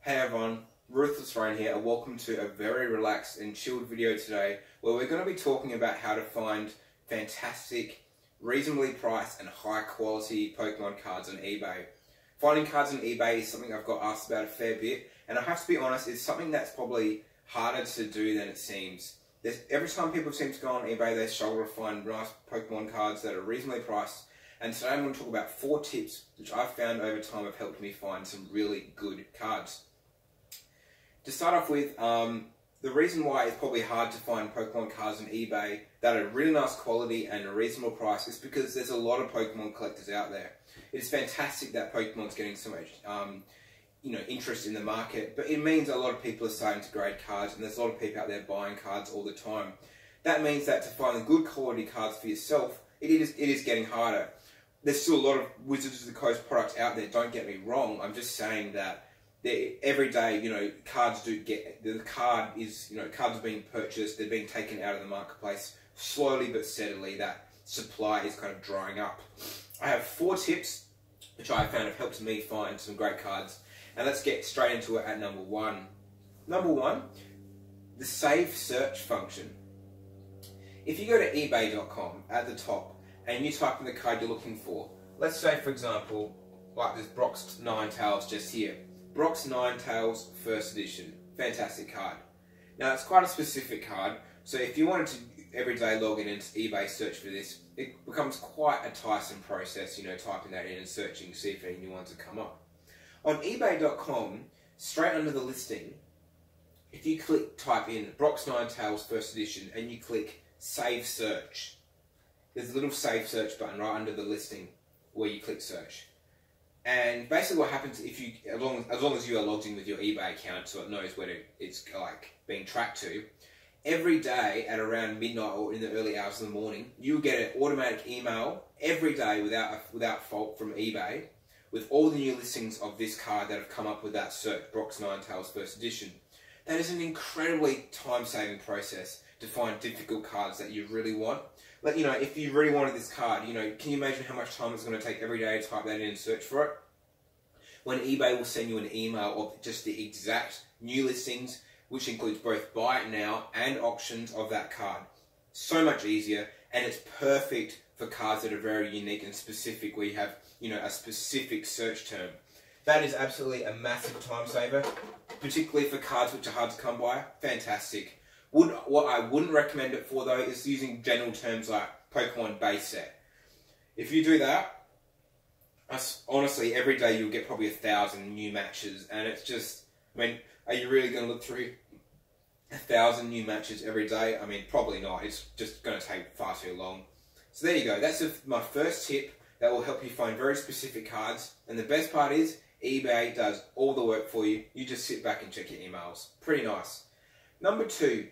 Hey everyone, RuthlessRain here, and welcome to a very relaxed and chilled video today where we're going to be talking about how to find fantastic, reasonably priced and high quality Pokemon cards on eBay. Finding cards on eBay is something I've got asked about a fair bit, and I have to be honest, it's something that's probably harder to do than it seems. Every time people seem to go on eBay, they struggle to find nice Pokemon cards that are reasonably priced. And today I'm going to talk about 4 tips which I've found over time have helped me find some really good cards. To start off with, the reason why it's probably hard to find Pokemon cards on eBay that are really nice quality and a reasonable price is because there's a lot of Pokemon collectors out there. It's fantastic that Pokemon's getting so much interest in the market, but it means a lot of people are starting to grade cards and there's a lot of people out there buying cards all the time. That means that to find the good quality cards for yourself, it is getting harder. There's still a lot of Wizards of the Coast products out there, don't get me wrong. I'm just saying that every day, cards are being purchased, they're being taken out of the marketplace slowly but steadily. That supply is kind of drying up. I have 4 tips which I found have helped me find some great cards, and let's get straight into it at number 1. Number 1, the save search function. If you go to eBay.com at the top and you type in the card you're looking for, let's say for example, like this Brock's Ninetales just here. Brock's Ninetales First Edition. Fantastic card. Now it's quite a specific card, so if you wanted to every day log in into eBay search for this, it becomes quite a tiresome process, typing that in and searching to see if any new ones have come up. On eBay.com, straight under the listing, if you type in Brock's Ninetales First Edition and you click Save Search, there's a little Save Search button right under the listing where you click Search. And basically what happens if you, as long as you are logged in with your eBay account so it knows where it's being tracked to, every day at around midnight or in the early hours of the morning, you'll get an automatic email every day without fault from eBay with all the new listings of this card that have come up with that search, Brock's Ninetales First Edition. That is an incredibly time-saving process to find difficult cards that you really want. But, if you really wanted this card, can you imagine how much time it's going to take every day to type that in and search for it? When eBay will send you an email of just the exact new listings, which includes both buy it now and auctions of that card. So much easier, and it's perfect for cards that are very unique and specific, where you have, a specific search term. That is absolutely a massive time saver, particularly for cards which are hard to come by. Fantastic. What I wouldn't recommend it for though is using general terms like Pokemon base set. If you do that, honestly, every day you'll get probably 1,000 new matches, and it's just, are you really going to look through 1,000 new matches every day? Probably not. It's just going to take far too long. So there you go. That's my first tip that will help you find very specific cards. And the best part is, eBay does all the work for you. You just sit back and check your emails. Pretty nice. Number 2,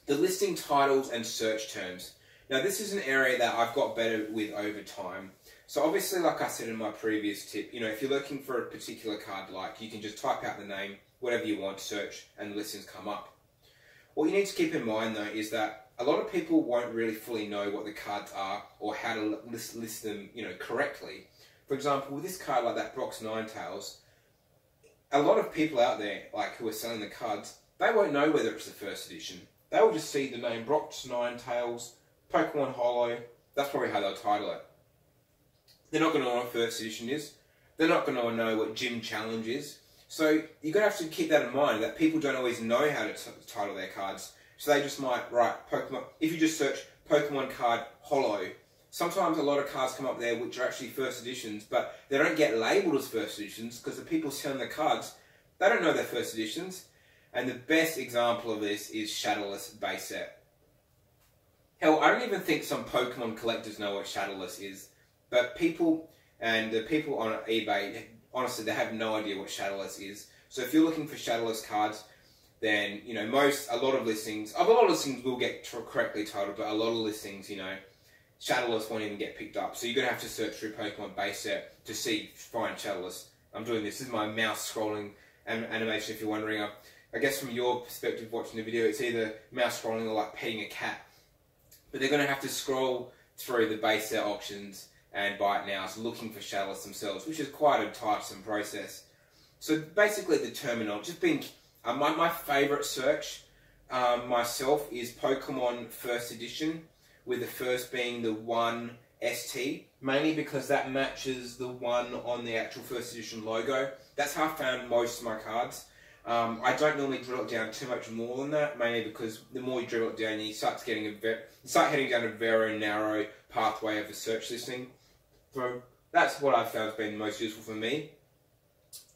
the listing titles and search terms. Now this is an area that I've got better with over time. So obviously, like I said in my previous tip, if you're looking for a particular card, you can just type out the name, whatever you want, search, and the listings come up. What you need to keep in mind though is that a lot of people won't really fully know what the cards are or how to list them, correctly. For example, with this card like that Brock's Ninetales, a lot of people out there who are selling the cards, they won't know whether it's the first edition. They will just see the name Brock's Ninetales, Pokemon Holo. That's probably how they'll title it. They're not going to know what first edition is. They're not going to know what Gym Challenge is. So you're going to have to keep that in mind, that people don't always know how to title their cards. So they just might write Pokemon. If you just search Pokemon card Holo, sometimes a lot of cards come up there which are actually first editions, but they don't get labelled as first editions because the people selling the cards, they don't know they're first editions. And the best example of this is Shadowless base set. Hell, I don't even think some Pokemon collectors know what Shadowless is. But the people on eBay, honestly, they have no idea what Shadowless is. So if you're looking for Shadowless cards, then, a lot of listings will get correctly titled, but a lot of listings, Shadowless won't even get picked up. So you're going to have to search through Pokemon base set to find Shadowless. I'm doing this. This is my mouse scrolling animation, if you're wondering. I guess from your perspective watching the video, it's either mouse scrolling or like petting a cat. But they're going to have to scroll through the base set auctions and buy it now, so looking for Shadowless themselves, which is quite a tiresome process. So basically the terminology, just being, my favourite search myself is Pokemon First Edition, with the first being the 1 ST, mainly because that matches the one on the actual First Edition logo. That's how I found most of my cards. I don't normally drill it down too much more than that, mainly because the more you drill it down, you start heading down a very narrow pathway of a search listing. So that's what I've found has been most useful for me.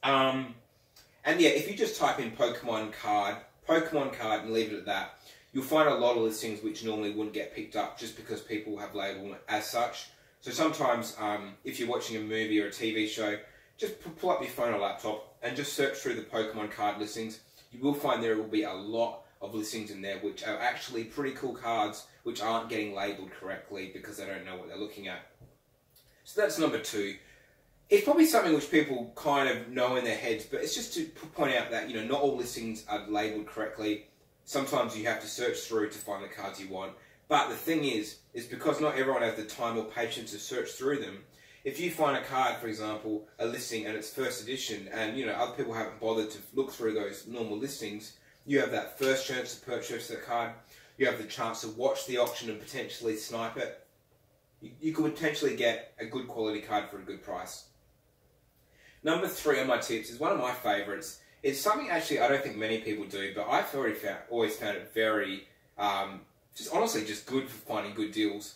And yeah, if you just type in Pokemon card, and leave it at that, you'll find a lot of listings which normally wouldn't get picked up just because people have labelled it as such. So sometimes, if you're watching a movie or a TV show, just pull up your phone or laptop and just search through the Pokemon card listings. You will find there will be a lot of listings in there which are actually pretty cool cards which aren't getting labelled correctly because they don't know what they're looking at. So that's number 2. It's probably something which people kind of know in their heads, but it's just to point out that, you know, not all listings are labelled correctly. Sometimes you have to search through to find the cards you want. But the thing is because not everyone has the time or patience to search through them. If you find a card, for example, a listing and it's First Edition, and, you know, other people haven't bothered to look through those normal listings, you have that first chance to purchase the card. You have the chance to watch the auction and potentially snipe it. You could potentially get a good quality card for a good price. Number 3 on my tips is one of my favourites. It's something actually I don't think many people do, but I've always found it very, just good for finding good deals,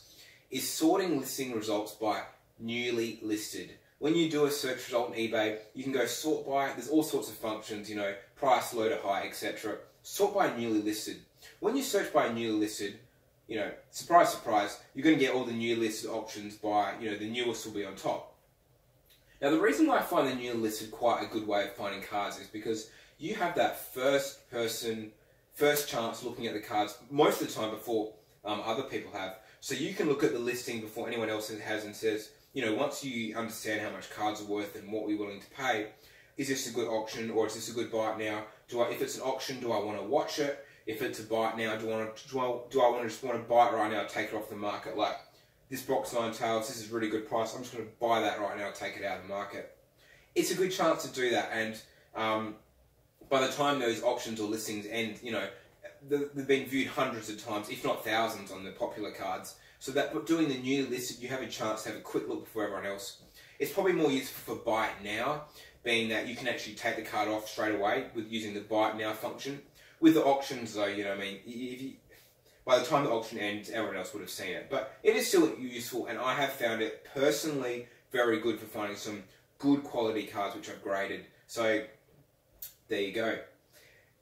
is sorting listing results by newly listed. When you do a search result on eBay, you can go sort by, there's all sorts of functions, you know, price, low to high, etc. Sort by newly listed. When you search by newly listed, you know, surprise, surprise, you're going to get all the newly listed options by, you know, the newest will be on top. Now, the reason why I find the newly listed quite a good way of finding cards is because you have that first chance looking at the cards most of the time before other people have. So you can look at the listing before anyone else has and says, you know, once you understand how much cards are worth and what we're willing to pay, is this a good auction or is this a good buy it now? If it's an auction, do I want to watch it? If it's a buy it now, do I just want to buy it right now, take it off the market? Like this box 9 tails, this is a really good price. I'm just going to buy that right now, take it out of the market. It's a good chance to do that, and by the time those auctions or listings end, you know, they've been viewed hundreds of times, if not thousands, on the popular cards. So that doing the newly listed, you have a chance to have a quick look before everyone else. It's probably more useful for buy it now, being that you can actually take the card off straight away with using the buy it now function. With the auctions though, you know what I mean, by the time the auction ends, everyone else would have seen it. But it is still useful, and I have found it personally very good for finding some good quality cards which I've graded. So there you go.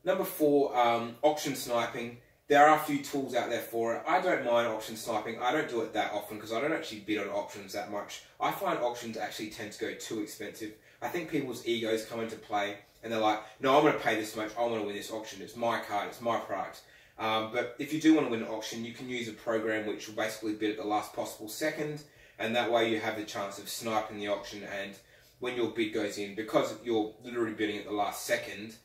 Number 4, auction sniping. There are a few tools out there for it. I don't mind auction sniping. I don't do it that often because I don't actually bid on auctions that much. I find auctions actually tend to go too expensive. I think people's egos come into play and they're like, no, I'm going to pay this much. I want to win this auction. It's my card. It's my product. But if you do want to win an auction, you can use a program which will basically bid at the last possible second, and that way you have the chance of sniping the auction, and when your bid goes in, because you're literally bidding at the last second,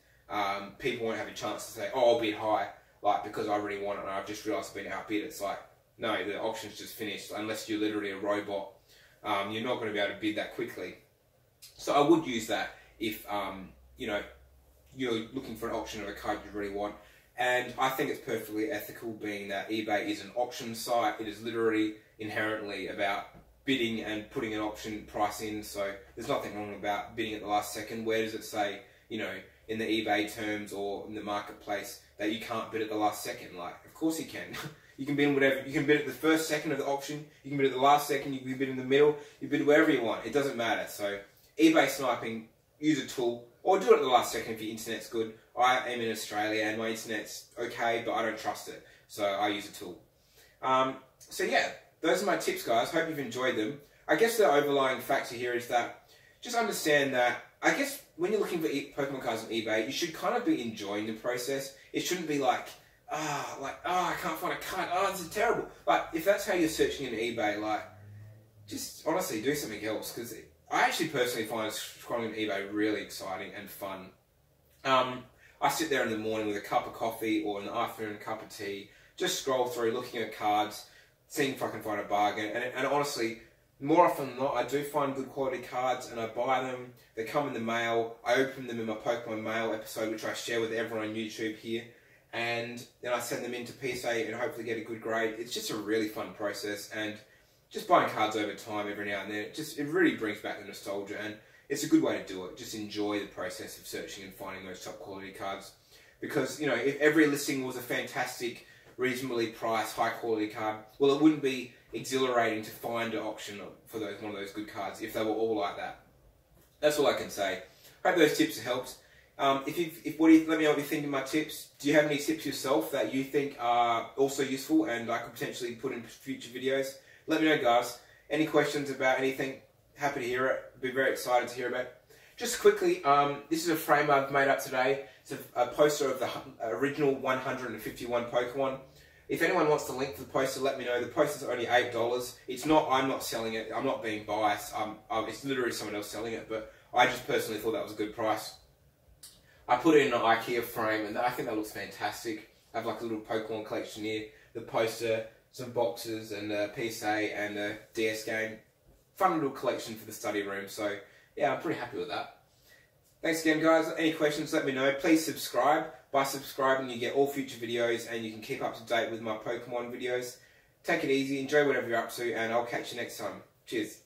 people won't have a chance to say, oh, I'll bid high, like, because I really want it and I've just realised I've been outbid. It's like, no, the auction's just finished. Unless you're literally a robot, you're not going to be able to bid that quickly. So I would use that if, you know, you're looking for an auction of a card you really want. And I think it's perfectly ethical, being that eBay is an auction site. It is literally inherently about bidding and putting an auction price in, so there's nothing wrong about bidding at the last second. Where does it say, you know, in the eBay terms or in the marketplace that you can't bid at the last second? Like, of course you can. You can bid in whatever. You can bid at the first second of the auction, you can bid at the last second, you can bid in the middle, you bid wherever you want. It doesn't matter. So eBay sniping, use a tool, or do it at the last second if your internet's good. I am in Australia and my internet's okay, but I don't trust it, so I use a tool. So yeah, those are my tips, guys. Hope you've enjoyed them. I guess the overlying factor here is that just understand that, I guess, when you're looking for Pokemon cards on eBay, you should kind of be enjoying the process. It shouldn't be like, I can't find a card, this is terrible. Like, if that's how you're searching on eBay, like, just honestly do something else, because I actually personally find scrolling on eBay really exciting and fun. I sit there in the morning with a cup of coffee or in the afternoon a cup of tea, just scroll through, looking at cards, seeing if I can find a bargain, and honestly, more often than not, I do find good quality cards and I buy them. They come in the mail. I open them in my Pokemon Mail episode, which I share with everyone on YouTube here. And then I send them into PSA and hopefully get a good grade. It's just a really fun process, and just buying cards over time every now and then, it really brings back the nostalgia, and it's a good way to do it. Just enjoy the process of searching and finding those top quality cards. Because, you know, if every listing was a fantastic, reasonably priced, high quality card, well, it wouldn't be exhilarating to find an auction for one of those good cards if they were all like that. That's all I can say. Hope those tips have helped. Let me know what you think of my tips. Do you have any tips yourself that you think are also useful and I could potentially put in future videos? Let me know, guys. Any questions about anything? Happy to hear it. Be very excited to hear about it. Just quickly, this is a frame I've made up today. It's a poster of the original 151 Pokemon. If anyone wants the link for the poster, let me know. The poster's only $8. It's not. I'm not selling it. I'm not being biased. It's literally someone else selling it, but I just personally thought that was a good price. I put it in an IKEA frame, and I think that looks fantastic. I have like a little Pokemon collection here. The poster, some boxes, and a PSA and a DS game. Fun little collection for the study room. So yeah, I'm pretty happy with that. Thanks again, guys. Any questions, let me know. Please subscribe. By subscribing, you get all future videos and you can keep up to date with my Pokemon videos. Take it easy, enjoy whatever you're up to, and I'll catch you next time. Cheers.